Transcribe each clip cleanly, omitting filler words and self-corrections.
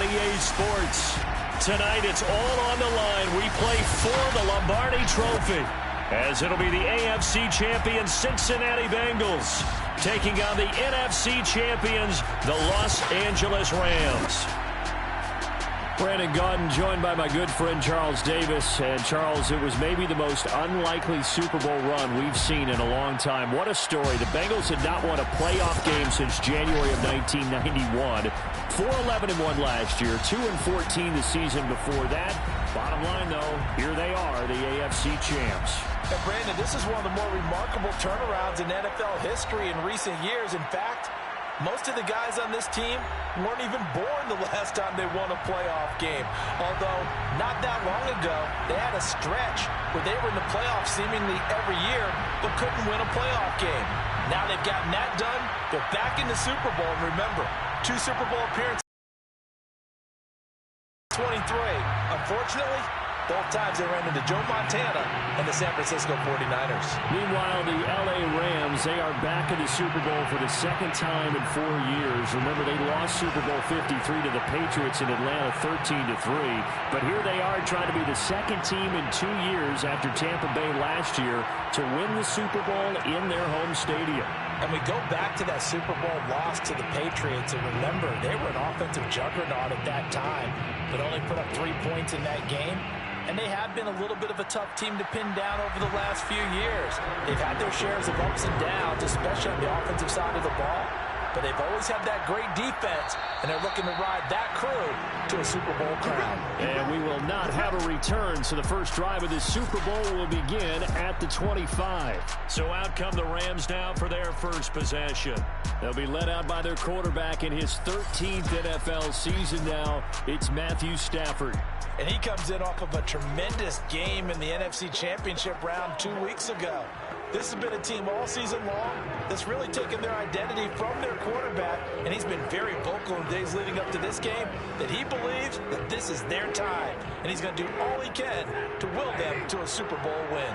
EA Sports. Tonight, it's all on the line. We play for the Lombardi Trophy, as it'll be the AFC champion Cincinnati Bengals taking on the NFC champions, the Los Angeles Rams. Brandon Gaudin joined by my good friend Charles Davis. And Charles, it was maybe the most unlikely Super Bowl run we've seen in a long time. What a story. The Bengals had not won a playoff game since January of 1991. 4-11-1 last year, 2-14 the season before that. Bottom line, though, here they are, the AFC champs. And Brandon, this is one of the more remarkable turnarounds in NFL history in recent years. In fact, most of the guys on this team weren't even born the last time they won a playoff game. Although, not that long ago, they had a stretch where they were in the playoffs seemingly every year, but couldn't win a playoff game. Now they've gotten that done. They're back in the Super Bowl. And remember, 2 Super Bowl appearances. 23. Unfortunately, both times they ran into Joe Montana and the San Francisco 49ers. Meanwhile, the LA Rams, they are back in the Super Bowl for the second time in 4 years. Remember, they lost Super Bowl 53 to the Patriots in Atlanta 13-3. But here they are trying to be the second team in 2 years after Tampa Bay last year to win the Super Bowl in their home stadium. And we go back to that Super Bowl loss to the Patriots, and remember, they were an offensive juggernaut at that time, but only put up 3 points in that game. And they have been a little bit of a tough team to pin down over the last few years. They've had their shares of ups and downs, especially on the offensive side of the ball. But they've always had that great defense, and they're looking to ride that crew to a Super Bowl crown. And we will not have a return, so the first drive of this Super Bowl will begin at the 25. So out come the Rams now for their first possession. They'll be led out by their quarterback in his 13th NFL season now. It's Matthew Stafford. And he comes in off of a tremendous game in the NFC Championship round 2 weeks ago. This has been a team all season long that's really taken their identity from their quarterback, and he's been very vocal in days leading up to this game that he believes that this is their time, and he's going to do all he can to will them to a Super Bowl win.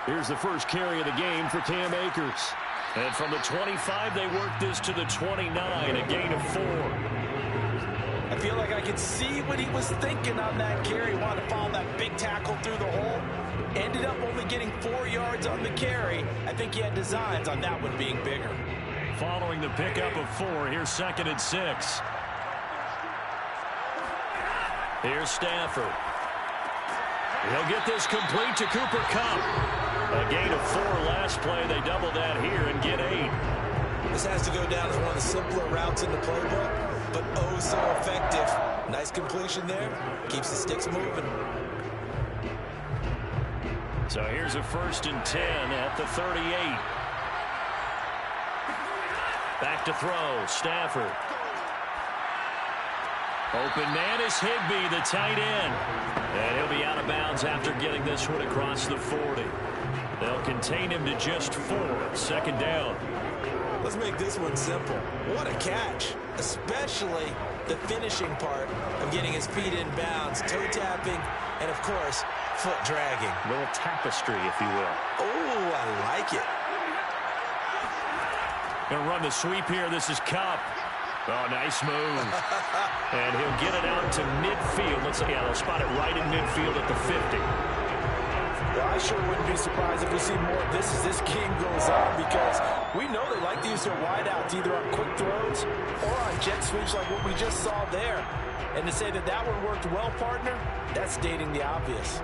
Here's the first carry of the game for Cam Akers. And from the 25, they work this to the 29, a gain of 4. I feel like I could see what he was thinking on that carry. He wanted to follow that big tackle through the hole. Ended up only getting 4 yards on the carry. I think he had designs on that one being bigger. Following the pickup of 4, here's 2nd and 6. Here's Stafford. He'll get this complete to Cooper Kupp. A gain of 4 last play. They double that here and get 8. This has to go down as one of the simpler routes in the playbook, but oh so effective. Nice completion there. Keeps the sticks moving. So here's a 1st and 10 at the 38. Back to throw. Stafford. Open man is Higbee, the tight end. And he'll be out of bounds after getting this one across the 40. They'll contain him to just 4. 2nd down. Let's make this one simple. What a catch, especially the finishing part of getting his feet in bounds, toe tapping, and of course, foot dragging. A little tapestry, if you will. Oh, I like it. Gonna run the sweep here. This is Kupp. Oh, nice move. And he'll get it out to midfield. Let's see. Yeah, they'll spot it right in midfield at the 50. Well, I sure wouldn't be surprised if we see more of this as this game goes on, because we know they like to use their wideouts either on quick throws or on jet sweeps like what we just saw there. And to say that that one worked well, partner, that's stating the obvious.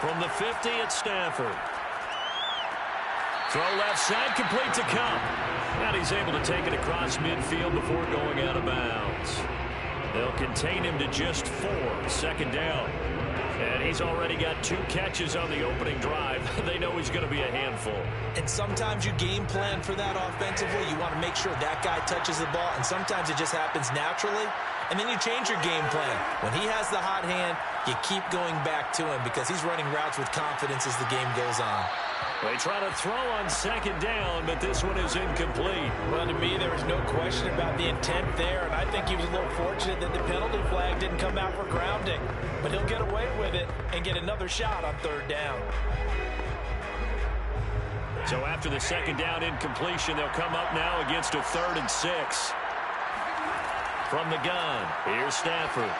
From the 50, it's Stafford. Throw left side, complete to Kupp. And he's able to take it across midfield before going out of bounds. They'll contain him to just 4. 2nd down. And he's already got 2 catches on the opening drive. They know he's going to be a handful. And sometimes you game plan for that offensively. You want to make sure that guy touches the ball, and sometimes it just happens naturally. And then you change your game plan. When he has the hot hand, you keep going back to him because he's running routes with confidence as the game goes on. They try to throw on second down, but this one is incomplete. Well, to me, there was no question about the intent there, and I think he was a little fortunate that the penalty flag didn't come out for grounding. But he'll get away with it and get another shot on third down. So after the second down incompletion, they'll come up now against a 3rd and 6. From the gun, here's Stafford.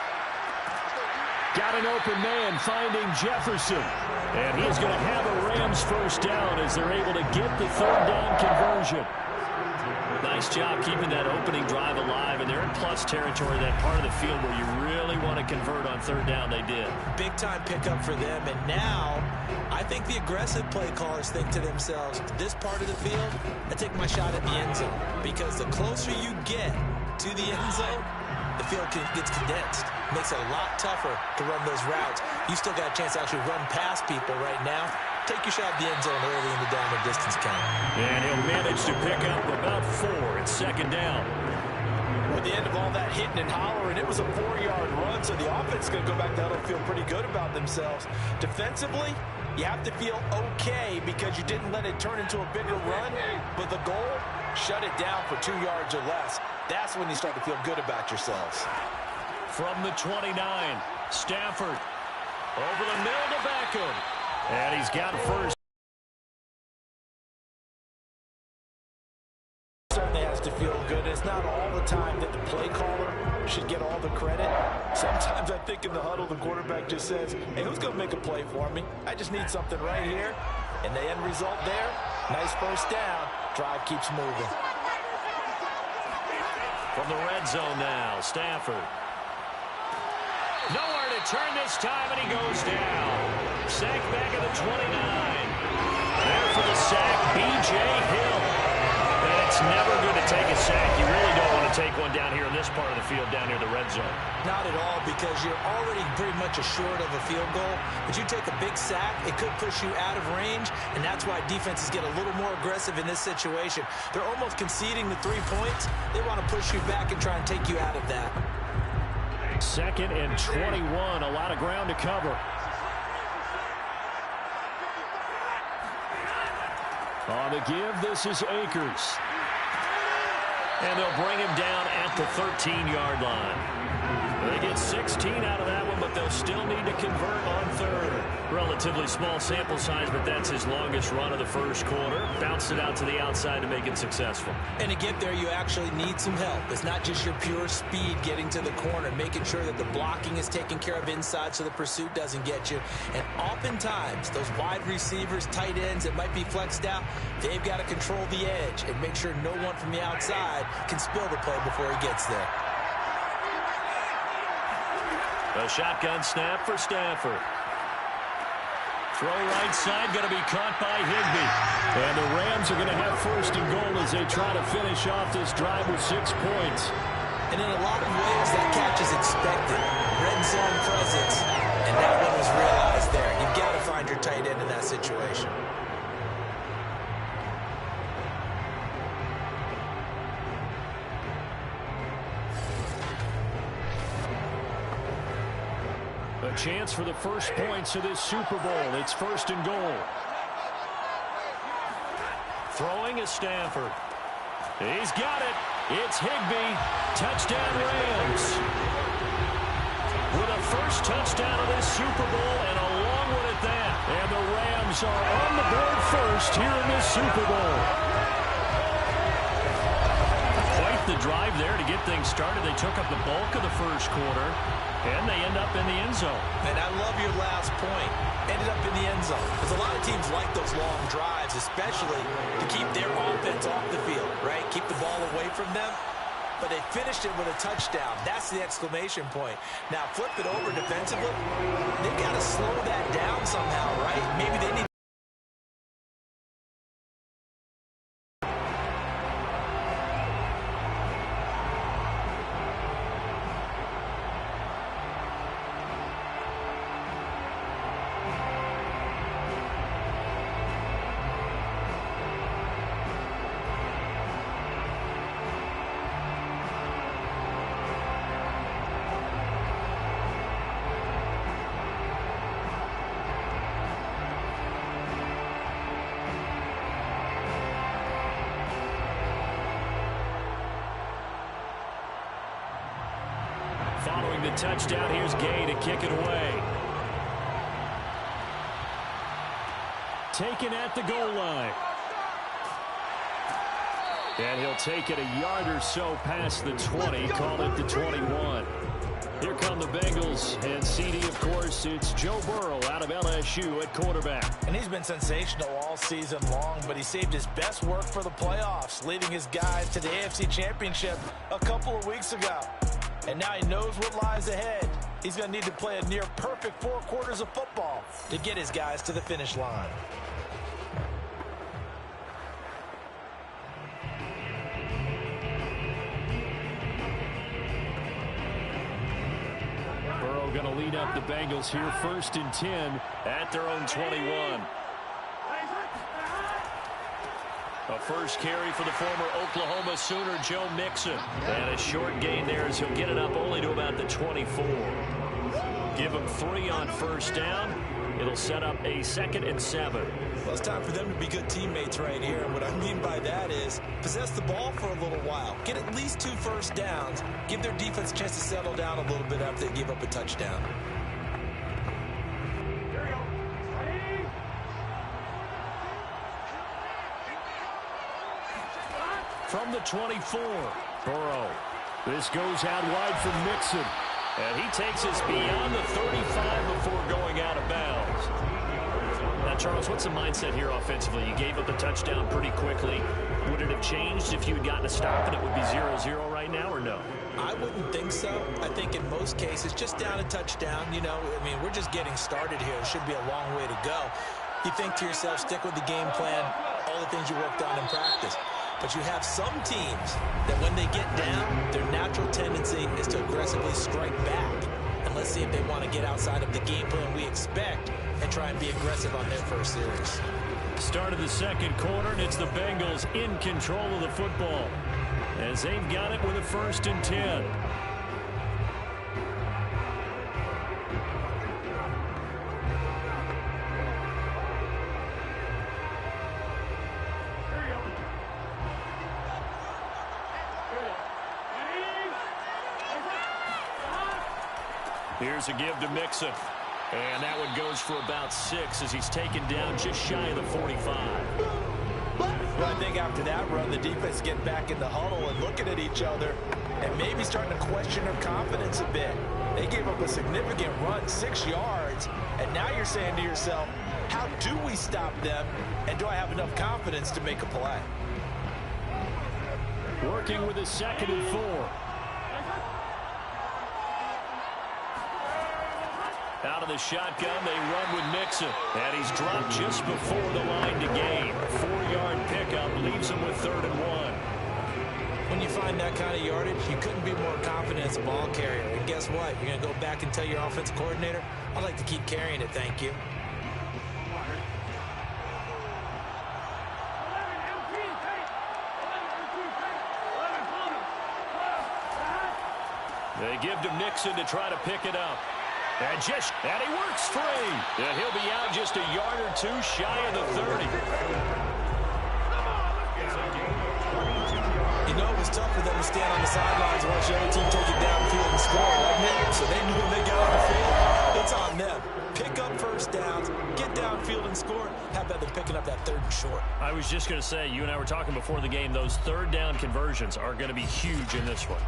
Got an open man finding Jefferson. And he's going to have a Rams first down as they're able to get the 3rd down conversion. Nice job keeping that opening drive alive, and they're in plus territory, that part of the field where you really want to convert on 3rd down. They did. Big time pickup for them, and now I think the aggressive play callers think to themselves, this part of the field, I take my shot at the end zone, because the closer you get to the end zone, the field gets condensed. Makes it a lot tougher to run those routes. You still got a chance to actually run past people right now. Take your shot at the end zone early in the down and distance count. And he'll manage to pick up about 4 at second down. With the end of all that hitting and hollering, it was a 4-yard run, so the offense is going to go back down and feel pretty good about themselves. Defensively, you have to feel okay because you didn't let it turn into a bigger run, but the goal, shut it down for 2 yards or less. That's when you start to feel good about yourselves. From the 29, Stafford over the middle to Beckham. And he's got first. Certainly has to feel good. It's not all the time that the play caller should get all the credit. Sometimes I think in the huddle, the quarterback just says, hey, who's going to make a play for me? I just need something right here. And the end result there, nice first down. Drive keeps moving. From the red zone now, Stafford. Nowhere to turn this time, and he goes down. Sack back at the 29. There for the sack, B.J. Hill. And it's never good to take a sack. You really don't want to take one down here in this part of the field, down near the red zone. Not at all, because you're already pretty much assured of a field goal. But you take a big sack, it could push you out of range, and that's why defenses get a little more aggressive in this situation. They're almost conceding the 3 points. They want to push you back and try and take you out of that. 2nd and 21, a lot of ground to cover. On the give, this is Akers. And they'll bring him down at the 13-yard line. They get 16 out of that one, but they'll still need to convert on 3rd. Relatively small sample size, but that's his longest run of the first quarter. Bounced it out to the outside to make it successful. And to get there, you actually need some help. It's not just your pure speed getting to the corner, making sure that the blocking is taken care of inside so the pursuit doesn't get you. And oftentimes, those wide receivers, tight ends that might be flexed out, they've got to control the edge and make sure no one from the outside can spill the play before he gets there. A shotgun snap for Stafford. Throw right side, going to be caught by Higbee. And the Rams are going to have 1st and goal as they try to finish off this drive with 6 points. And in a lot of ways, that catch is expected. Red zone presence. And that one was realized there. You've got to find your tight end in that situation. A chance for the first points of this Super Bowl. It's 1st and goal. Throwing is Stafford. He's got it. It's Higbee. Touchdown Rams. With a first touchdown of this Super Bowl, and a long one at that. And the Rams are on the board first here in this Super Bowl. Quite the drive there to get things started. They took up the bulk of the first quarter. And they end up in the end zone. And I love your last point. Ended up in the end zone. Because a lot of teams like those long drives, especially to keep their offense off the field, right? Keep the ball away from them. But they finished it with a touchdown. That's the exclamation point. Now, flip it over defensively. They've got to slow that down somehow, right? Maybe they need Following the touchdown, here's Gay to kick it away. Taken at the goal line. And he'll take it a yard or so past the 20, call it the 21. Here come the Bengals, and CD, of course, it's Joe Burrow out of LSU at quarterback. And he's been sensational all season long, but he saved his best work for the playoffs, leading his guys to the AFC Championship a couple of weeks ago. And now he knows what lies ahead. He's going to need to play a near-perfect 4 quarters of football to get his guys to the finish line. Going to lead up the Bengals here, 1st and 10 at their own 21. A first carry for the former Oklahoma Sooner, Joe Mixon. And a short gain there as he'll get it up only to about the 24. Give him 3 on 1st down. It'll set up a 2nd and 7. Well, it's time for them to be good teammates right here. And what I mean by that is possess the ball for a little while. Get at least 2 first downs. Give their defense a chance to settle down a little bit after they give up a touchdown. From the 24, Burrow. This goes out wide for Mixon. And he takes us beyond the 35 before going out of bounds. Now, Charles, what's the mindset here offensively? You gave up the touchdown pretty quickly. Would it have changed if you had gotten a stop and it would be 0-0 right now, or no? I wouldn't think so. I think in most cases, just down a touchdown, you know, I mean, we're just getting started here. It should be a long way to go. You think to yourself, stick with the game plan, all the things you worked on in practice. But you have some teams that when they get down, their natural tendency is to aggressively strike back. And let's see if they want to get outside of the game plan we expect and try and be aggressive on their first series. Start of the 2nd quarter, and it's the Bengals in control of the football as they've got it with a 1st and 10. Here's a give to Mixon. And that one goes for about 6 as he's taken down just shy of the 45. Well, I think after that run, the defense getting back in the huddle and looking at each other and maybe starting to question their confidence a bit. They gave up a significant run, 6 yards, and now you're saying to yourself, how do we stop them, and do I have enough confidence to make a play? Working with a 2nd and 4. Out of the shotgun, they run with Mixon. And he's dropped just before the line to gain. A 4-yard pickup leaves him with 3rd and 1. When you find that kind of yardage, you couldn't be more confident as a ball carrier. And guess what? You're going to go back and tell your offensive coordinator, I'd like to keep carrying it, thank you. They give to Mixon to try to pick it up. And he works free. And he'll be out just a yard or 2 shy of the 30. You know, it was tough for them to stand on the sidelines and watch the other team take it downfield and score, wasn't it? So they knew when they got on the field, it's on them. Pick up first downs, get downfield and score. How about them picking up that 3rd and short? I was just going to say, you and I were talking before the game, those 3rd down conversions are going to be huge in this one.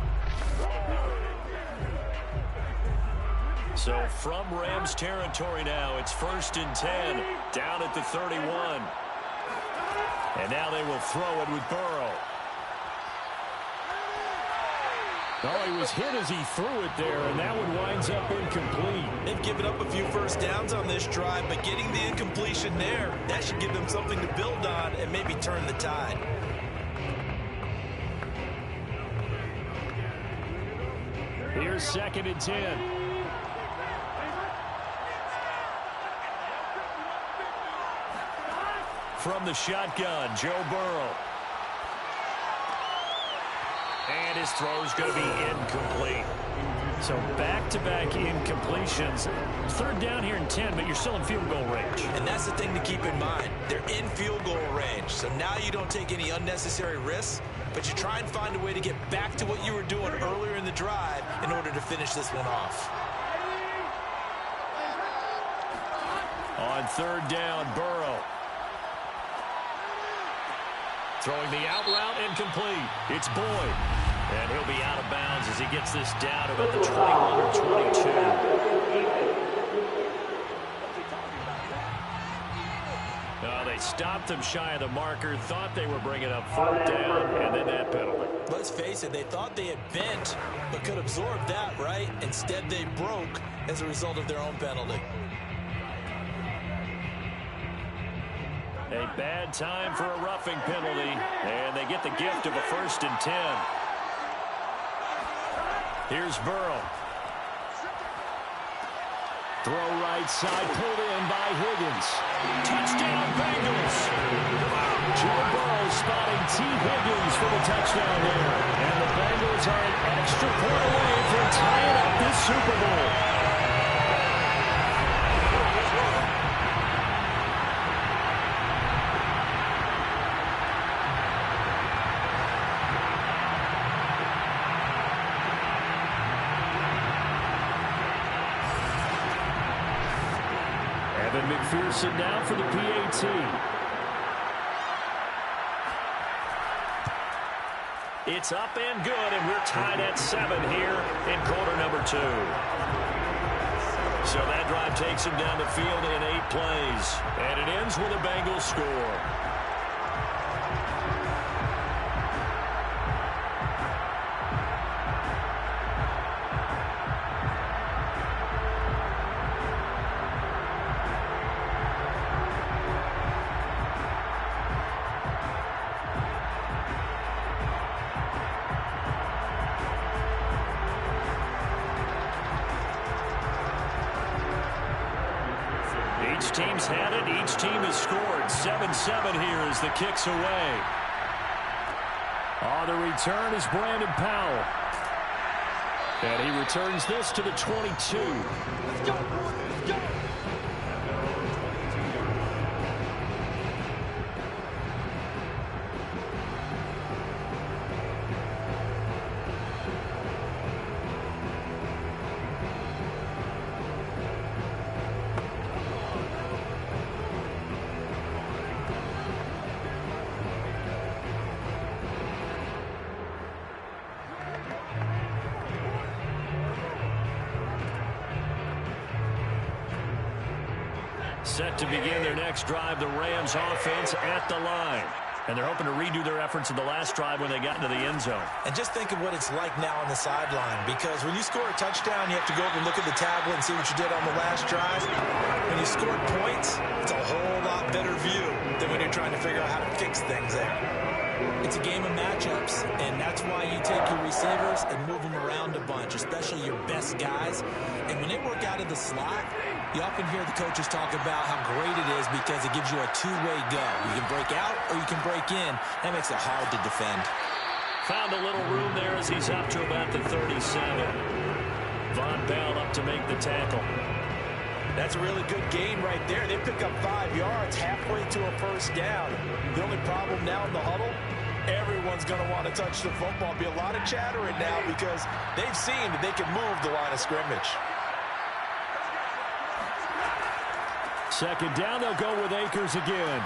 So from Rams territory now, it's 1st and 10, down at the 31. And now they will throw it with Burrow. Oh, he was hit as he threw it there, and that one winds up incomplete. They've given up a few first downs on this drive, but getting the incompletion there, that should give them something to build on and maybe turn the tide. Here's 2nd and 10. From the shotgun, Joe Burrow. And his throw is going to be incomplete. So back-to-back incompletions. Third down here in 10, but you're still in field goal range. And that's the thing to keep in mind. They're in field goal range. So now you don't take any unnecessary risks, but you try and find a way to get back to what you were doing earlier in the drive in order to finish this one off. On third down, Burrow. Throwing the out route incomplete. It's Boyd. And he'll be out of bounds as he gets this down about the 21 or 22. They stopped him shy of the marker, thought they were bringing up fourth down, and then that penalty. Let's face it, they thought they had bent, but could absorb that, right? Instead, they broke as a result of their own penalty. A bad time for a roughing penalty, and they get the gift of a 1st and 10. Here's Burrow. Throw right side, pulled in by Higgins. Touchdown, Bengals! Joe Burrow spotting T. Higgins for the touchdown there. And the Bengals are an extra point away from tying up this Super Bowl. McPherson now for the PAT. It's up and good, and we're tied at 7 here in quarter number 2. So that drive takes him down the field in 8 plays, and it ends with a Bengals score. Each team's had it. Each team has scored. 7-7 here as the kick's away. On the return is Brandon Powell. And he returns this to the 22. Let's go, boys. Let's go. Set to begin their next drive, the Rams offense at the line. And they're hoping to redo their efforts in the last drive when they got into the end zone. And just think of what it's like now on the sideline, because when you score a touchdown, you have to go over and look at the tablet and see what you did on the last drive. When you score points, it's a whole lot better view than when you're trying to figure out how to fix things there. It's a game of matchups, and that's why you take your receivers and move them around a bunch, especially your best guys. And when they work out of the slot, you often hear the coaches talk about how great it is because it gives you a two-way go. You can break out or you can break in. That makes it hard to defend. Found a little room there as he's up to about the 37. Von Bell up to make the tackle. That's a really good gain right there. They pick up 5 yards halfway to a first down. The only problem now in the huddle, everyone's going to want to touch the football. Be a lot of chattering now because they've seen that they can move the line of scrimmage. Second down, they'll go with Akers again.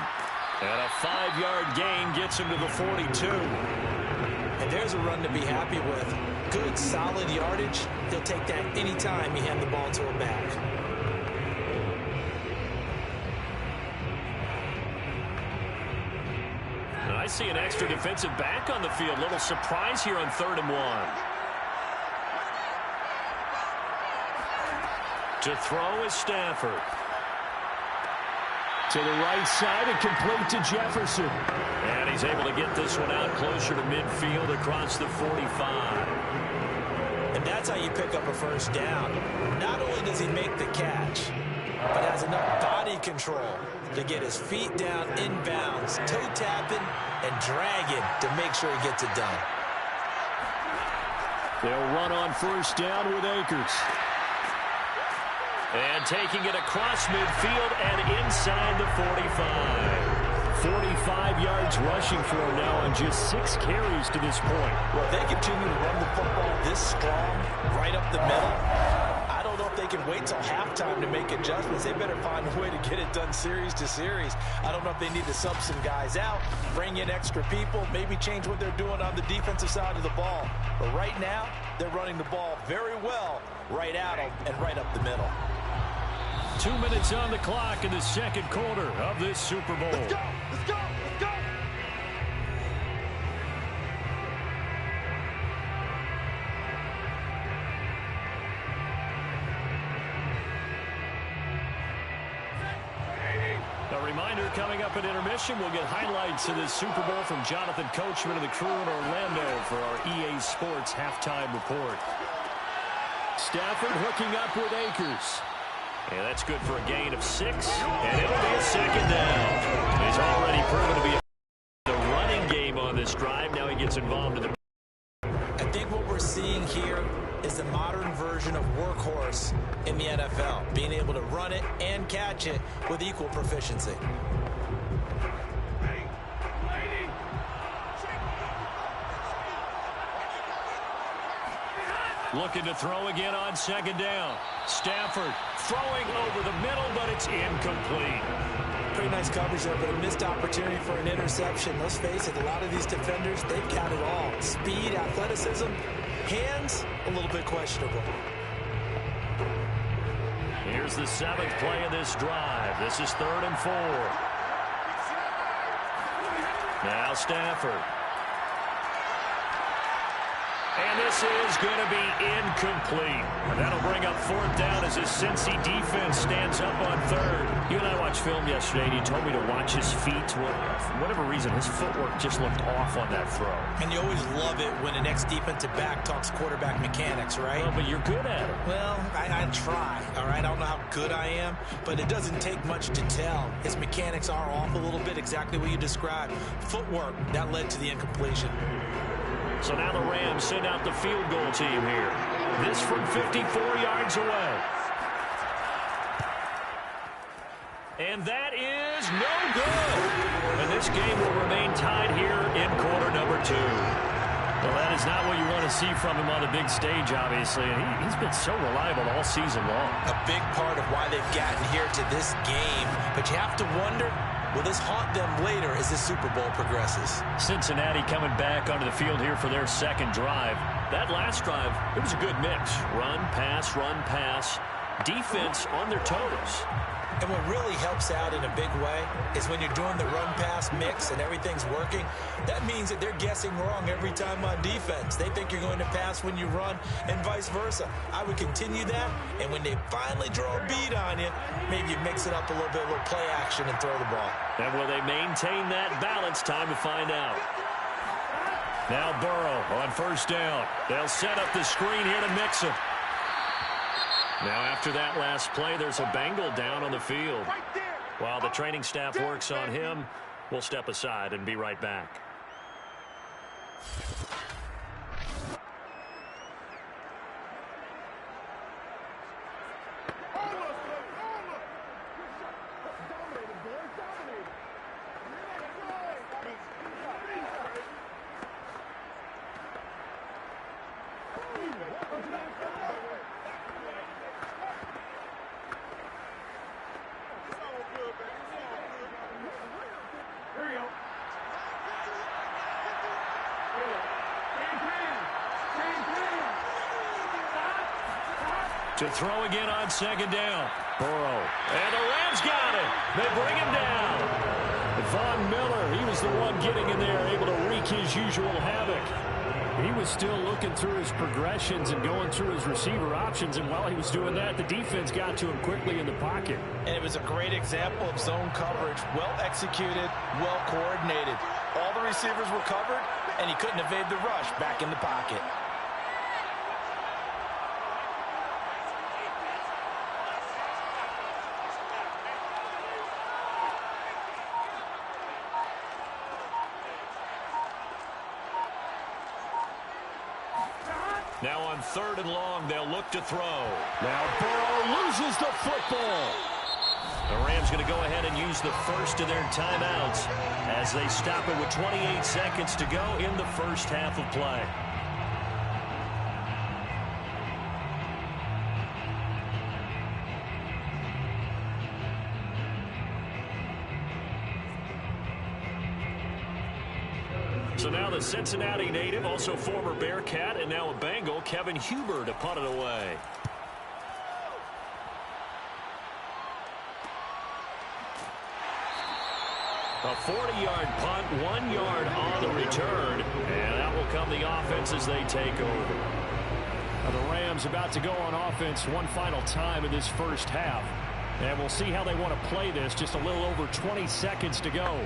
And a 5-yard gain gets him to the 42. And there's a run to be happy with. Good, solid yardage. He'll take that anytime you hand the ball to him back. I see an extra defensive back on the field. Little surprise here on 3rd and 1. To throw is Stafford. To the right side and complete to Jefferson. And he's able to get this one out closer to midfield across the 45. And that's how you pick up a first down. Not only does he make the catch, but has enough body control to get his feet down inbounds, toe tapping and dragging to make sure he gets it done. They'll run on first down with Akers. And taking it across midfield and inside the 45. 45 yards rushing for him now on just 6 carries to this point. Well, if they continue to run the football this strong, right up the middle, I don't know if they can wait till halftime to make adjustments. They better find a way to get it done series to series. I don't know if they need to sub some guys out, bring in extra people, maybe change what they're doing on the defensive side of the ball. But right now, they're running the ball very well right at them and right up the middle. 2 minutes on the clock in the second quarter of this Super Bowl. Let's go! Let's go! Let's go! A reminder, coming up at intermission, we'll get highlights of this Super Bowl from Jonathan Coachman and the crew in Orlando for our EA Sports halftime report. Stafford hooking up with Akers. And that's good for a gain of 6, and it'll be a second down. He's already proven to be the running game on this drive. Now he gets involved in the... I think what we're seeing here is the modern version of workhorse in the NFL, being able to run it and catch it with equal proficiency. Looking to throw again on second down. Stafford throwing over the middle, but it's incomplete. Pretty nice coverage there, but a missed opportunity for an interception. Let's face it, a lot of these defenders, they've got it all. Speed, athleticism, hands, a little bit questionable. Here's the 7th play of this drive. This is 3rd and 4. Now Stafford. And this is going to be incomplete. And that'll bring up 4th down as his Cincy defense stands up on 3rd. You and I watched film yesterday, and you told me to watch his feet. For whatever reason, his footwork just looked off on that throw. And you always love it when an ex-defensive back talks quarterback mechanics, right? Well, but you're good at it. Well, I try, all right? I don't know how good I am, but it doesn't take much to tell. His mechanics are off a little bit, exactly what you described. Footwork, that led to the incompletion. So now the Rams send out the field goal team here. This from 54 yards away. And that is no good. And this game will remain tied here in quarter number 2. Well, that is not what you want to see from him on the big stage, obviously. And he's been so reliable all season long. A big part of why they've gotten here to this game. But you have to wonder, will this haunt them later as the Super Bowl progresses? Cincinnati coming back onto the field here for their second drive. That last drive, it was a good mix. Run, pass, defense on their toes. And what really helps out in a big way is when you're doing the run-pass mix and everything's working, that means that they're guessing wrong every time on defense. They think you're going to pass when you run and vice versa. I would continue that, and when they finally draw a bead on you, maybe you mix it up a little bit, a little play action and throw the ball. And will they maintain that balance? Time to find out. Now Burrow on first down. They'll set up the screen here to mix him. Now after that last play, there's a Bengal down on the field. While the training staff works on him, we'll step aside and be right back. To throw again on second down. Burrow. And the Rams got it. They bring him down. Von Miller, he was the one getting in there, able to wreak his usual havoc. He was still looking through his progressions and going through his receiver options, and while he was doing that, the defense got to him quickly in the pocket. And it was a great example of zone coverage. Well executed, well coordinated. All the receivers were covered, and he couldn't evade the rush back in the pocket. Now on 3rd and long, they'll look to throw. Now Burrow loses the football. The Rams going to go ahead and use the first of their timeouts as they stop it with 28 seconds to go in the first half of play. So now the Cincinnati native, also former Bearcat, and now a Bengal, Kevin Huber, to punt it away. A 40-yard punt, 1 yard on the return, and that will come the offense as they take over. Now the Rams about to go on offense one final time in this first half. And we'll see how they want to play this. Just a little over 20 seconds to go.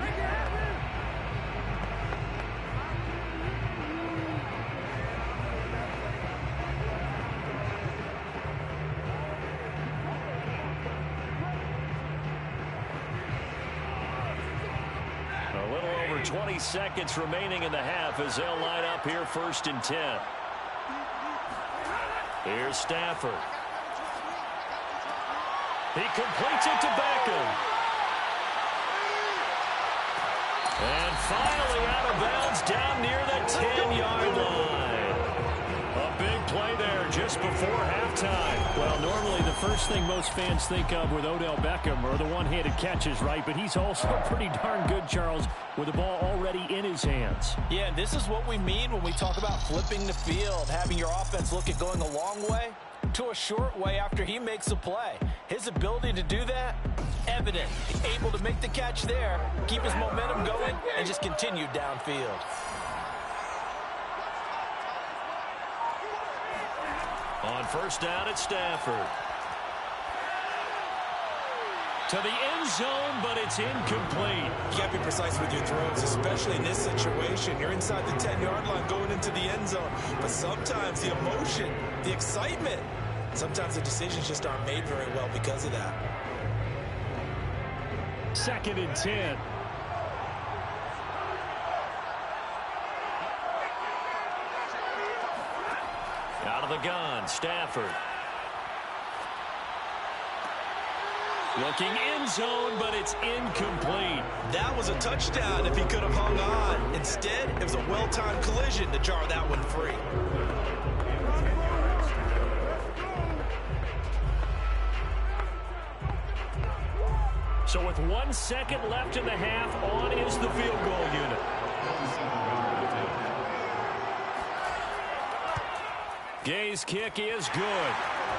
A little over 20 seconds remaining in the half as they'll line up here 1st and 10. Here's Stafford. He completes it to Beckham. And finally out of bounds down near the 10-yard line. A big play there just before halftime. Well, normally the first thing most fans think of with Odell Beckham are the one-handed catches, right? But he's also pretty darn good, Charles, with the ball already in his hands. Yeah, and this is what we mean when we talk about flipping the field, having your offense look at going a long way to a short way after he makes a play. His ability to do that, evident. Able to make the catch there, keep his momentum going, and just continue downfield. On 1st down, it's Stafford. To the end zone, but it's incomplete. You can't be precise with your throws, especially in this situation. You're inside the 10-yard line going into the end zone. But sometimes the emotion, the excitement, sometimes the decisions just aren't made very well because of that. 2nd and 10. Out of the gun, Stafford. Looking end zone, but it's incomplete. That was a touchdown if he could have hung on. Instead, it was a well-timed collision to jar that one free. So with 1 second left in the half, on is the field goal unit. Gay's kick is good,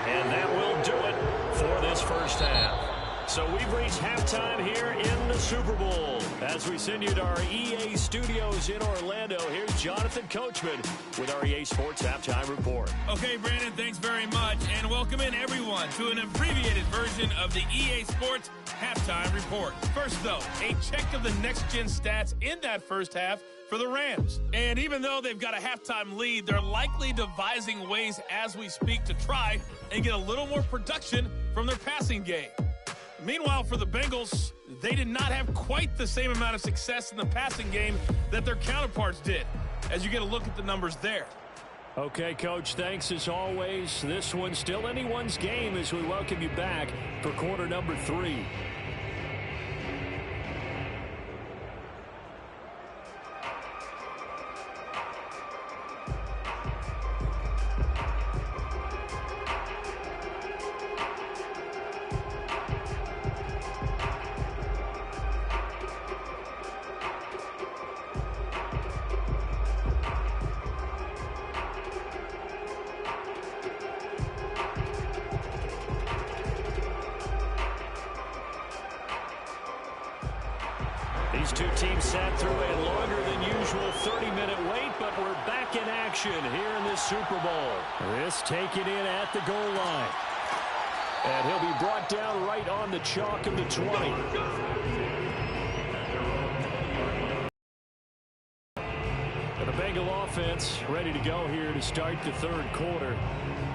and that will do it for this first half. So we've reached halftime here in the Super Bowl. As we send you to our EA studios in Orlando, here's Jonathan Coachman with our EA Sports Halftime Report. Okay, Brandon, thanks very much, and welcome in everyone to an abbreviated version of the EA Sports Halftime Report. First, though, a check of the next-gen stats in that first half for the Rams. And even though they've got a halftime lead, they're likely devising ways as we speak to try and get a little more production from their passing game. Meanwhile, for the Bengals, they did not have quite the same amount of success in the passing game that their counterparts did, as you get a look at the numbers there. Okay, Coach, thanks as always. This one's still anyone's game as we welcome you back for quarter number 3. These two teams sat through a longer than usual 30-minute wait, but we're back in action here in this Super Bowl. This taken in at the goal line. And he'll be brought down right on the chalk of the 20. And the Bengal offense ready to go here to start the third quarter.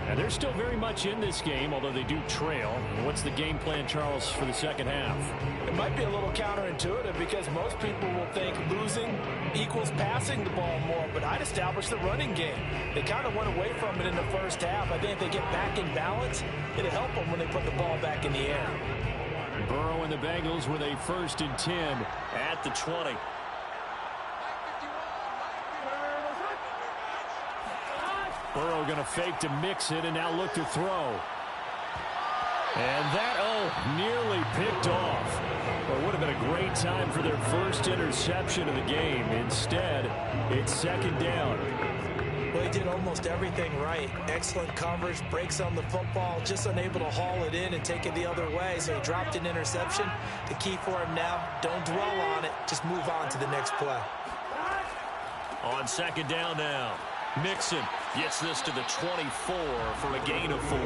And they're still very much in this game, although they do trail. What's the game plan, Charles, for the second half? It might be a little counterintuitive because most people will think losing equals passing the ball more, but I'd establish the running game. They kind of went away from it in the first half. I think if they get back in balance, it'll help them when they put the ball back in the air. Burrow and the Bengals with a 1st and 10 at the 20. Burrow going to fake to mix it and now look to throw. And that, nearly picked off. Well, it would have been a great time for their first interception of the game. Instead, it's 2nd down. Well, he did almost everything right. Excellent coverage, breaks on the football, just unable to haul it in and take it the other way. So he dropped an interception. The key for him now, don't dwell on it. Just move on to the next play. On 2nd down now. Mixon gets this to the 24 for a gain of 4.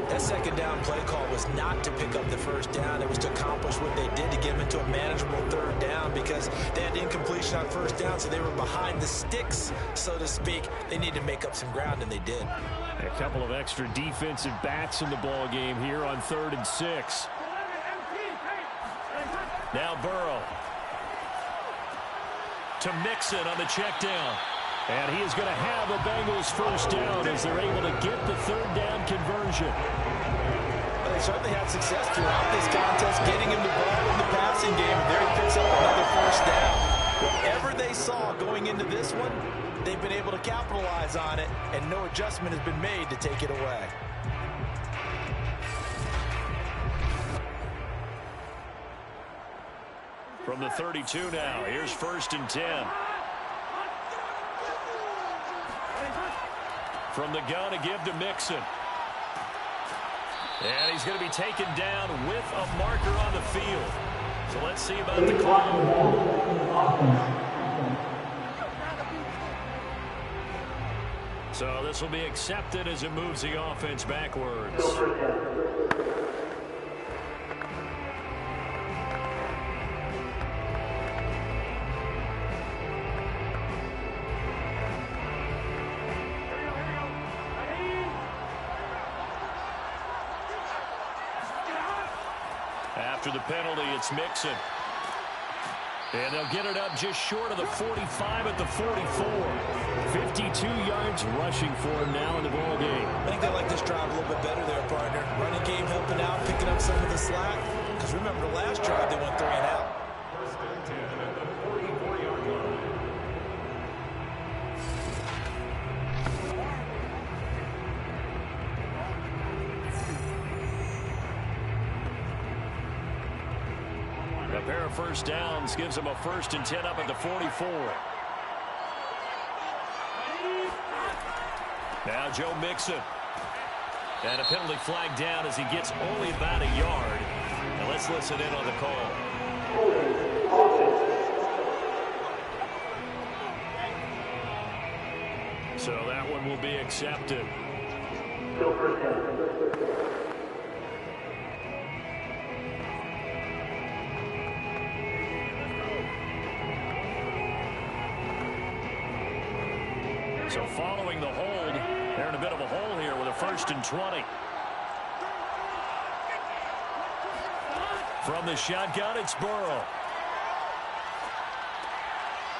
That 2nd down play call was not to pick up the 1st down. It was to accomplish what they did to get them into a manageable 3rd down because they had incompletion on 1st down, so they were behind the sticks, so to speak. They needed to make up some ground, and they did. A couple of extra defensive backs in the ball game here on 3rd and 6. Now Burrow to Mixon on the check down. And he is going to have a Bengals 1st down as they're able to get the 3rd down conversion. Well, they certainly had success throughout this contest, getting him the ball in the passing game. And there he picks up another 1st down. Whatever they saw going into this one, they've been able to capitalize on it, and no adjustment has been made to take it away. From the 32 now, here's 1st and 10. From the gun to give to Mixon. And he's going to be taken down with a marker on the field. So let's see about the call. So this will be accepted as it moves the offense backwards. After the penalty, it's Mixon. And they'll get it up just short of the 45 at the 44. 52 yards rushing for him now in the ball game. I think they like this drive a little bit better there, partner. Running game helping out, picking up some of the slack. Because remember, the last drive, they went 3 and out. A pair of 1st downs gives them a 1st and 10 up at the 44. Now Joe Mixon. And a penalty flag down as he gets only about a yard. And let's listen in on the call. So that one will be accepted. So following the hold, they're in a bit of a hole here with a 1st and 20. From the shotgun, it's Burrow.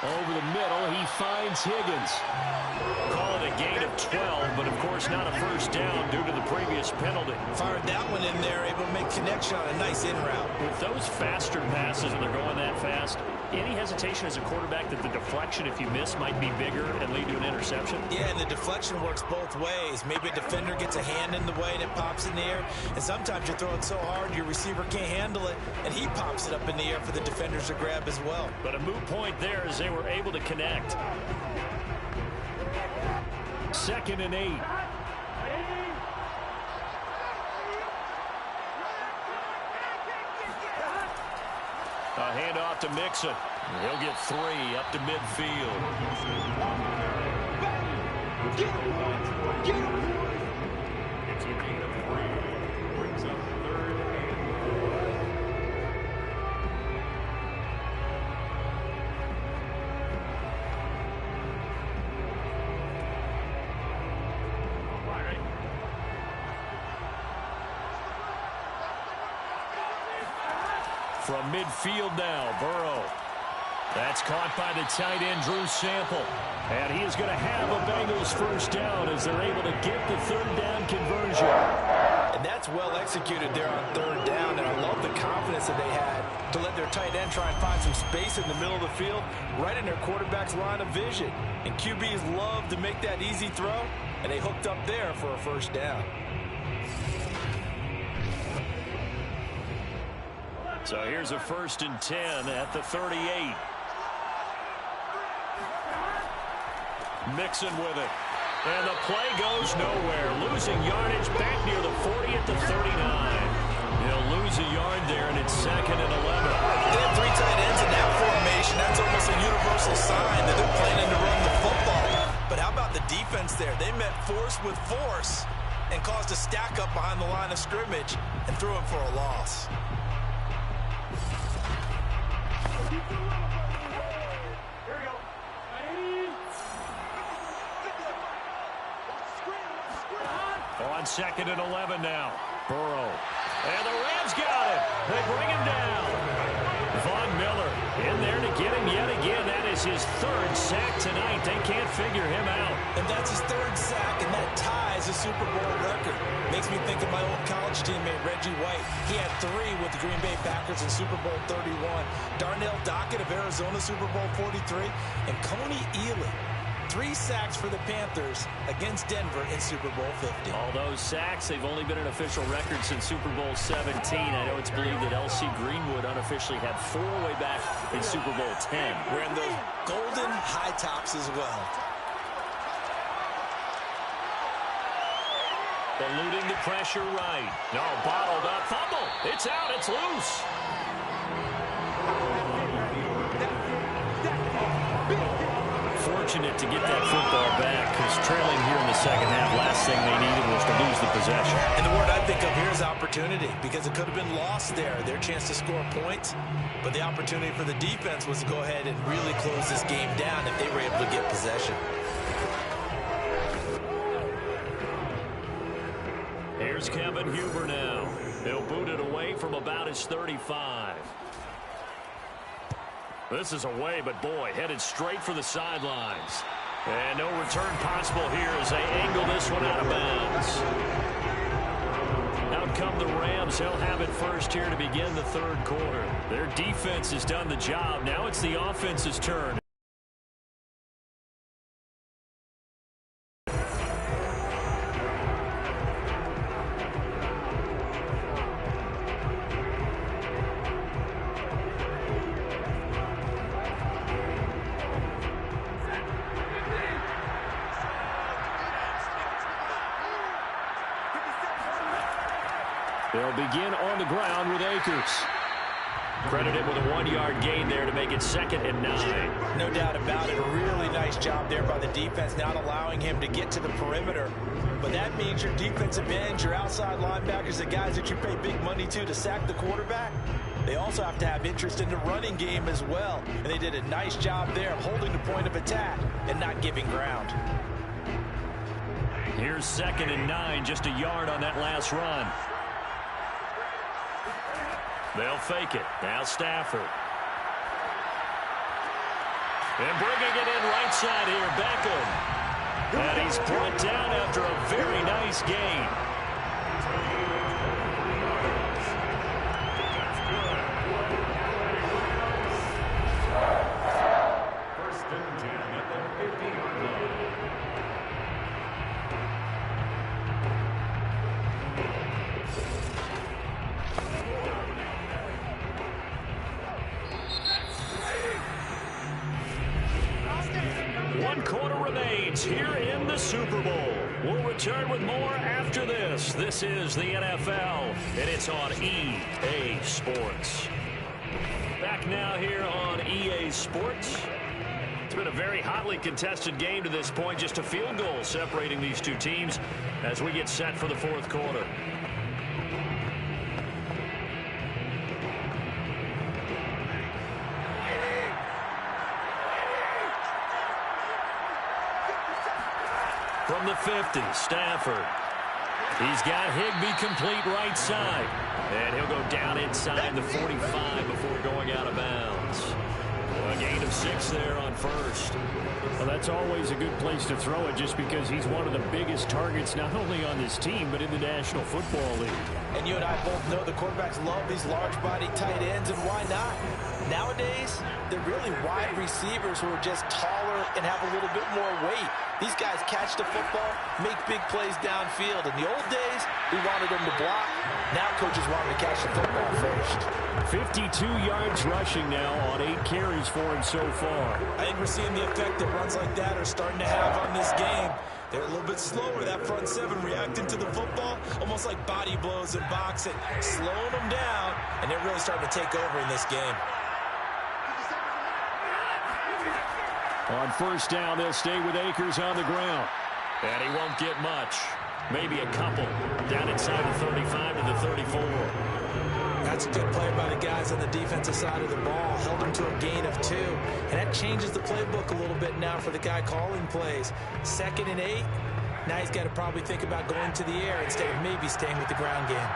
Over the middle, he finds Higgins. Call it a gain of 12, but of course not a 1st down due to the previous penalty. Fired that one in there, able to make connection on a nice in route. With those faster passes and they're going that fast, any hesitation as a quarterback that the deflection, if you miss, might be bigger and lead to an interception? Yeah, and the deflection works both ways. Maybe a defender gets a hand in the way and it pops in the air, and sometimes you throw it so hard your receiver can't handle it, and he pops it up in the air for the defenders to grab as well. But a moot point there as they were able to connect. 2nd and 8. A handoff to Mixon. He'll get 3 up to midfield. It's a gain of 3. Brings up 3rd and 4. From midfield now, Burrow. That's caught by the tight end, Drew Sample. And he is going to have a Bengals first down as they're able to get the third down conversion. And that's well executed there on third down. And I love the confidence that they had to let their tight end try and find some space in the middle of the field, right in their quarterback's line of vision. And QBs love to make that easy throw, and they hooked up there for a first down. So here's a 1st and 10 at the 38. Mixon with it. And the play goes nowhere. Losing yardage back near the 40 at the 39. He'll lose a yard there, and it's 2nd and 11. They have 3 tight ends in that formation. That's almost a universal sign that they're planning to run the football. But how about the defense there? They met force with force and caused a stack up behind the line of scrimmage and threw him for a loss. On 2nd and 11 now. Burrow. And the Rams got it. They bring him down. Von Miller in there to get him yet again. That is his 3rd sack tonight. They can't figure him out. And that's his 3rd sack, and that ties a Super Bowl record. Makes me think of my old college teammate, Reggie White. He had 3 with the Green Bay Packers in Super Bowl 31. Darnell Dockett of Arizona, Super Bowl 43. And Coney Ealy. 3 sacks for the Panthers against Denver in Super Bowl 50. All those sacks, they've only been an official record since Super Bowl 17. I know it's believed that L.C. Greenwood unofficially had 4 way back in Super Bowl 10. Wearing those golden high tops as well. Eluding the pressure right. No, bottled up. Fumble. It's out. It's loose. Fortunate to get that football back because trailing here in the second half, last thing they needed was to lose the possession. And the word I think of here is opportunity, because it could have been lost there, their chance to score points. But the opportunity for the defense was to go ahead and really close this game down if they were able to get possession. Here's Kevin Huber now. He'll boot it away from about his 35. This is away, but boy, headed straight for the sidelines. And no return possible here as they angle this one out of bounds. Out come the Rams. They'll have it first here to begin the 3rd quarter. Their defense has done the job. Now it's the offense's turn. They'll begin on the ground with Akers. Credited with a 1-yard gain there to make it 2nd and 9. No doubt about it. A really nice job there by the defense, not allowing him to get to the perimeter. But that means your defensive ends, your outside linebackers, the guys that you pay big money to sack the quarterback, they also have to have interest in the running game as well. And they did a nice job there of holding the point of attack and not giving ground. Here's 2nd and 9, just a yard on that last run. They'll fake it. Now Stafford. And bringing it in right side here, Beckham. And he's brought down after a very nice gain. First and 10 at the 50-yard line. One quarter remains here in the Super Bowl. We'll return with more after this. This is the NFL, and it's on EA Sports. Back now here on EA Sports. It's been a very hotly contested game to this point. Just a field goal separating these two teams as we get set for the 4th quarter. From the 50, Stafford. He's got Higbee complete right side. And he'll go down inside the 45 before going out of bounds. A gain of 6 there on first. Well, that's always a good place to throw it just because he's one of the biggest targets not only on this team but in the National Football League. And you and I both know the quarterbacks love these large-body tight ends, and why not? Nowadays, they're really wide receivers who are just taller and have a little bit more weight. These guys catch the football, make big plays downfield. In the old days, we wanted them to block. Now coaches want them to catch the football first. 52 yards rushing now on 8 carries for him so far. I think we're seeing the effect that runs like that are starting to have on this game. They're a little bit slower, that front seven, reacting to the football, almost like body blows in boxing, slowing them down, and they're really starting to take over in this game. On first down, they'll stay with Akers on the ground. And he won't get much. Maybe a couple. Down inside the 35 to the 34. That's a good play by the guys on the defensive side of the ball. Held them to a gain of 2. And that changes the playbook a little bit now for the guy calling plays. 2nd and 8. Now he's got to probably think about going to the air instead of maybe staying with the ground game.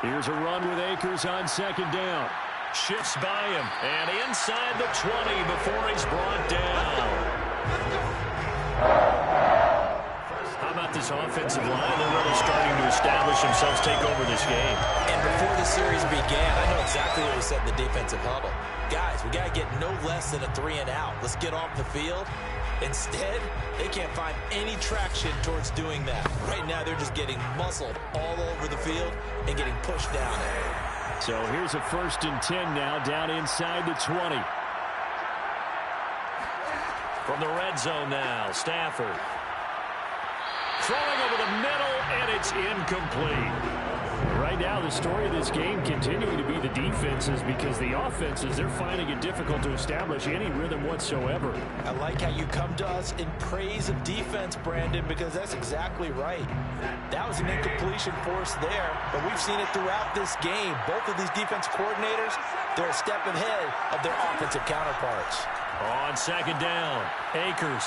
Here's a run with Akers on 2nd down. Shifts by him. And inside the 20 before he's brought down. How about this offensive line? They're really starting to establish themselves, take over this game. And before the series began, I know exactly what we said in the defensive huddle. Guys, we got to get no less than a 3-and-out. Let's get off the field. Instead, they can't find any traction towards doing that. Right now, they're just getting muscled all over the field and getting pushed down. So here's a 1st and 10 now, down inside the 20. From the red zone now, Stafford. Throwing over the middle, and it's incomplete. Right now, the story of this game continuing to be the defenses because the offenses, they're finding it difficult to establish any rhythm whatsoever. I like how you come to us in praise of defense, Brandon, because that's exactly right. That was an incompletion force there, but we've seen it throughout this game. Both of these defense coordinators, they're a step ahead of their offensive counterparts. On 2nd down, Akers.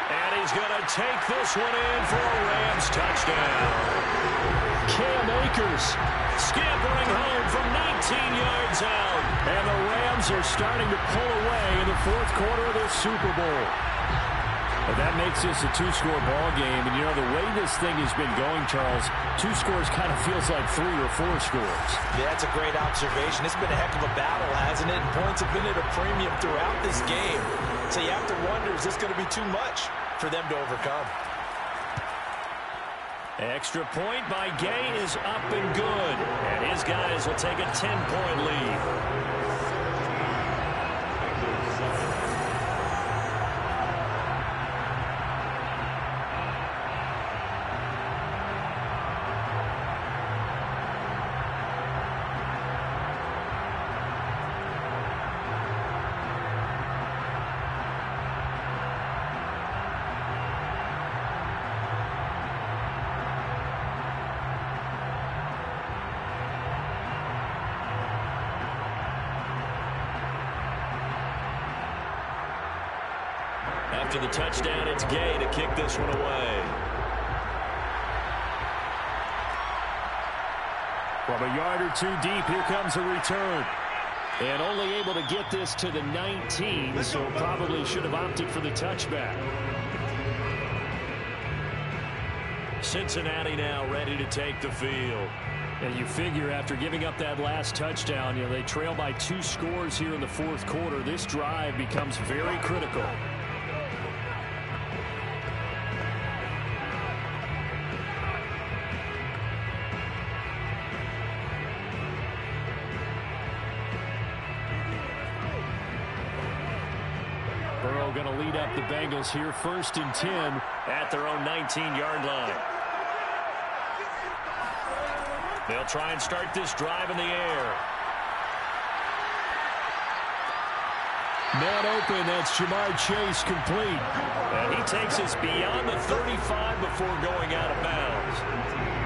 And he's going to take this one in for a Rams touchdown. Cam Akers Scampering home from 19 yards out. And the Rams are starting to pull away in the 4th quarter of this Super Bowl. But that makes this a 2-score ball game. And, you know, the way this thing has been going, Charles, 2 scores kind of feels like 3 or 4 scores. Yeah, that's a great observation. It's been a heck of a battle, hasn't it? And points have been at a premium throughout this game. So you have to wonder, is this going to be too much for them to overcome? Extra point by Gay is up and good. And his guys will take a 10-point lead. After the touchdown, it's Gay to kick this one away. From a yard or 2 deep, here comes a return. And only able to get this to the 19, so probably should have opted for the touchback. Cincinnati now ready to take the field. And you figure after giving up that last touchdown, you know, they trail by 2 scores here in the 4th quarter. This drive becomes very critical. Going to lead up the Bengals here, 1st and 10 at their own 19-yard line. They'll try and start this drive in the air. Man open, that's Jamar Chase complete. And he takes us beyond the 35 before going out of bounds.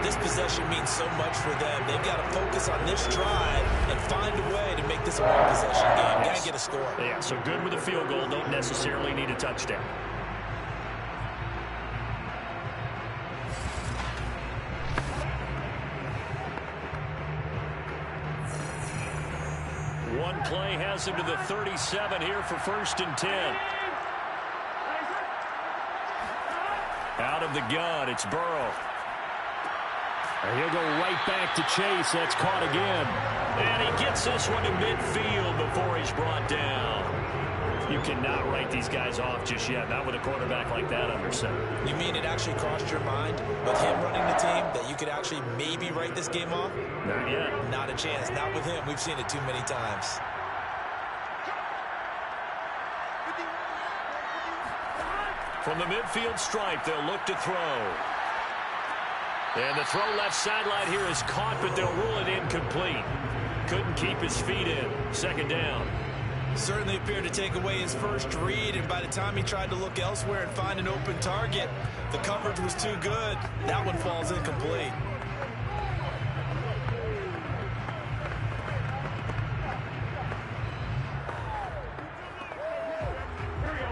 This possession means so much for them. They've got to focus on this drive and find a way to make this a one-possession game. Got to get a score. Yeah, so good with a field goal. Don't necessarily need a touchdown. One play has him to the 37 here for 1st and 10. Out of the gun, it's Burrow. And he'll go right back to Chase. That's caught again. And he gets this one to midfield before he's brought down. You cannot write these guys off just yet, not with a quarterback like that under center. You mean it actually crossed your mind with him running the team that you could actually maybe write this game off? Not yet. Not a chance. Not with him. We've seen it too many times. From the midfield stripe, they'll look to throw. And the throw left sideline here is caught, but they'll rule it incomplete. Couldn't keep his feet in. 2nd down. Certainly appeared to take away his first read, and by the time he tried to look elsewhere and find an open target, the coverage was too good. That one falls incomplete.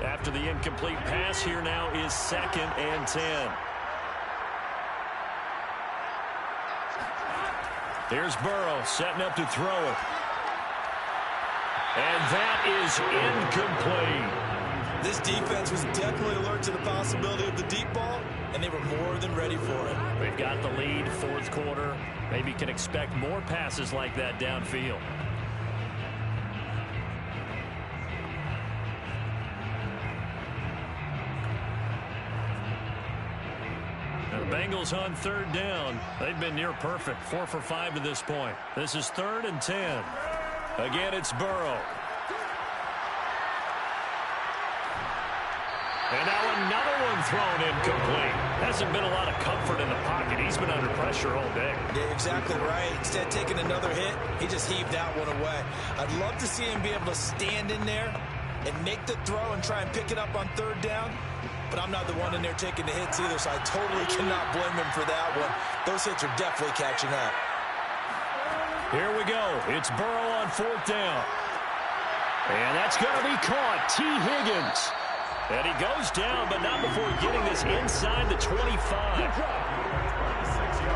After the incomplete pass, here now is 2nd and 10. Here's Burrow setting up to throw it. And that is incomplete. This defense was definitely alert to the possibility of the deep ball, and they were more than ready for it. They've got the lead, 4th quarter. Maybe can expect more passes like that downfield. The Bengals on 3rd down. They've been near perfect. 4 for 5 to this point. This is 3rd and 10. Again, it's Burrow. And now another one thrown incomplete. Hasn't been a lot of comfort in the pocket. He's been under pressure all day. Yeah, exactly right. Instead of taking another hit, he just heaved that one away. I'd love to see him be able to stand in there and make the throw and try and pick it up on 3rd down. But I'm not the one in there taking the hits either, so I totally cannot blame him for that one. Those hits are definitely catching up. Here we go. It's Burrow on 4th down. And that's going to be caught. T. Higgins. And he goes down, but not before getting this inside the 25.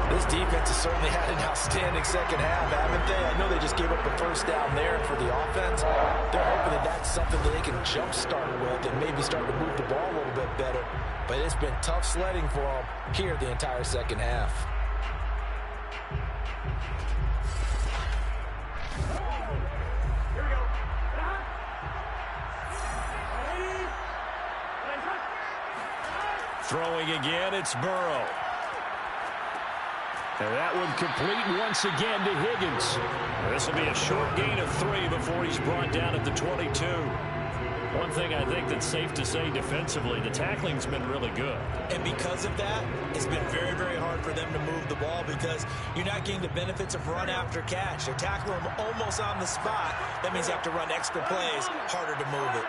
This defense has certainly had an outstanding second half, haven't they? I know they just gave up a 1st down there for the offense. They're hoping that that's something that they can jumpstart with and maybe start to move the ball a little bit better. But it's been tough sledding for them here the entire 2nd half. Throwing again, it's Burrow. And that one complete once again to Higgins. This will be a short gain of 3 before he's brought down at the 22. One thing I think that's safe to say defensively, the tackling's been really good. And because of that, it's been very, very hard for them to move the ball because you're not getting the benefits of run after catch. They're tackling them almost on the spot. That means you have to run extra plays, harder to move it.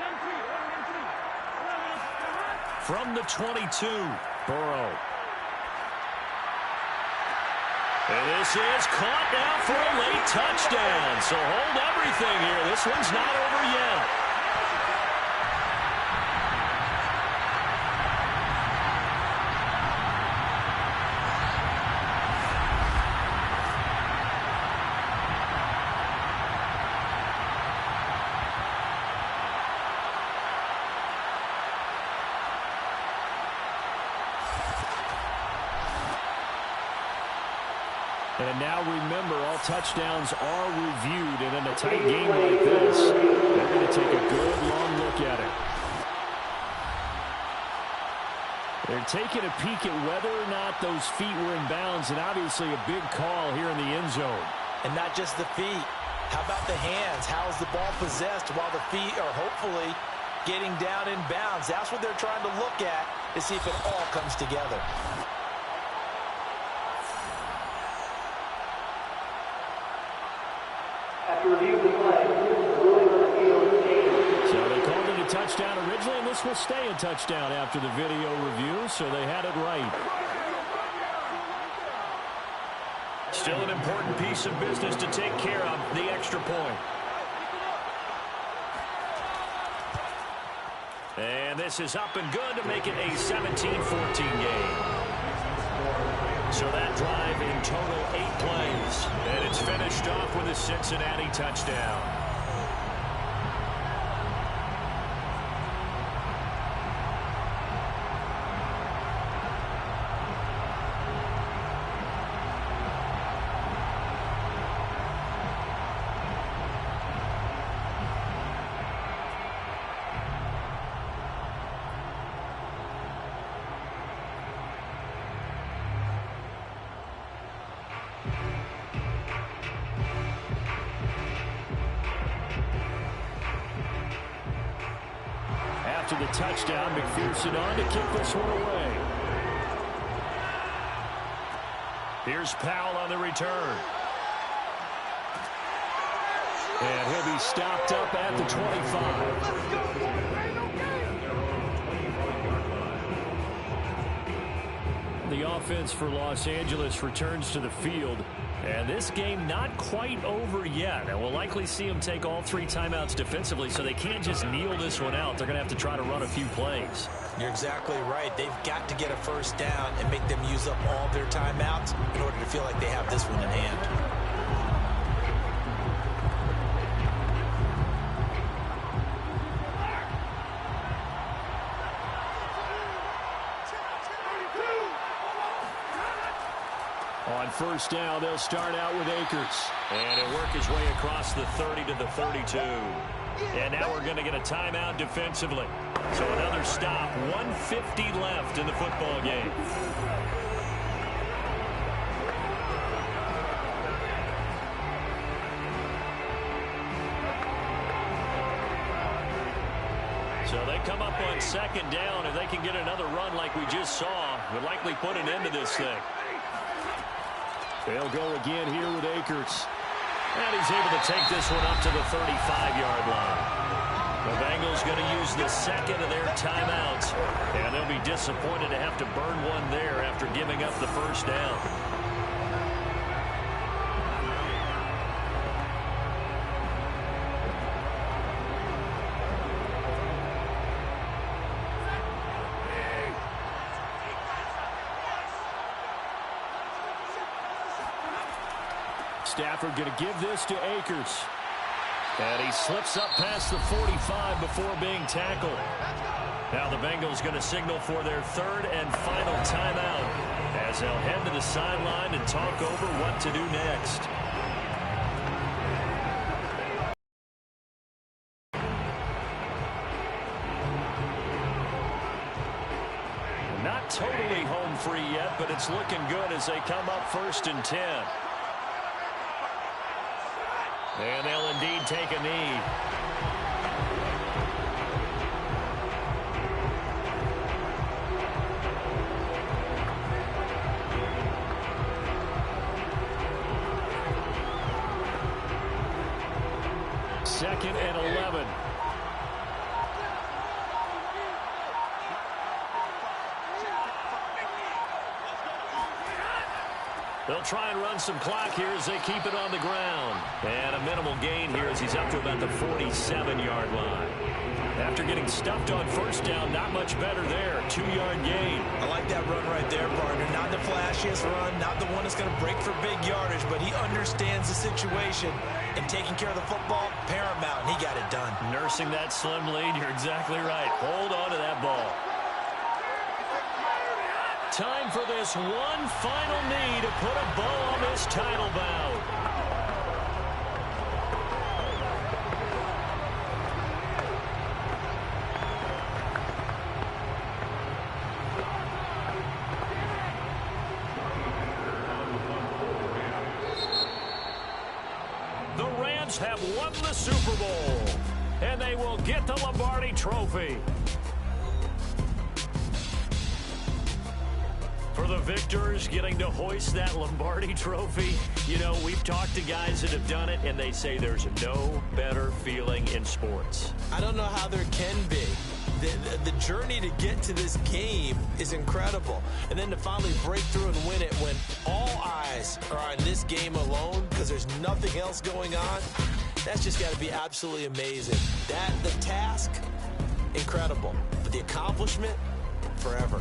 From the 22, Burrow. And this is caught now for a late touchdown. So hold everything here. This one's not over yet. And now remember, all touchdowns are reviewed, and in a tight game like this, they're going to take a good long look at it. They're taking a peek at whether or not those feet were in bounds, and obviously a big call here in the end zone. And not just the feet. How about the hands? How's the ball possessed while the feet are hopefully getting down in bounds? That's what they're trying to look at to see if it all comes together. So they called it a touchdown originally, and this will stay a touchdown after the video review, so they had it right. Still an important piece of business to take care of, the extra point. And this is up and good to make it a 17-14 game. So that drive in total 8 plays. And it's finished off with a Cincinnati touchdown. After the touchdown, McPherson on to kick this one away. Here's Powell on the return. And he'll be stopped up at the 25. The offense for Los Angeles returns to the field. And this game not quite over yet. And we'll likely see them take all 3 timeouts defensively, so they can't just kneel this one out. They're going to have to try to run a few plays. You're exactly right. They've got to get a first down and make them use up all their timeouts in order to feel like they have this one in hand. On first down, they'll start out with Akers. And he'll work his way across the 30 to the 32. And now we're going to get a timeout defensively. So another stop. 1:50 left in the football game. So they come up on second down. If they can get another run like we just saw, would likely put an end to this thing. They'll go again here with Akers. And he's able to take this one up to the 35-yard line. The Bengals going to use the second of their timeouts. And they'll be disappointed to have to burn one there after giving up the first down. Stafford going to give this to Akers. And he slips up past the 45 before being tackled. Now the Bengals going to signal for their third and final timeout as they'll head to the sideline and talk over what to do next. Not totally home free yet, but it's looking good as they come up 1st and 10. And they'll indeed take a knee. Second and 11. They'll try and run some clock here as they keep it on the ground. And a minimal gain here as he's up to about the 47-yard line. After getting stuffed on first down, not much better there. 2-yard gain. I like that run right there, partner. Not the flashiest run, not the one that's going to break for big yardage, but he understands the situation, and taking care of the football, paramount, and he got it done. Nursing that slim lead, you're exactly right. Hold on to that ball. Time for this one final knee to put a bow on this title bout. The Rams have won the Super Bowl, and they will get the Lombardi Trophy. For the victors getting to hoist that Lombardi Trophy, you know, we've talked to guys that have done it, and they say there's no better feeling in sports. I don't know how there can be. The journey to get to this game is incredible. And then to finally break through and win it when all eyes are on this game alone because there's nothing else going on, that's just got to be absolutely amazing. The task, incredible. But the accomplishment, forever.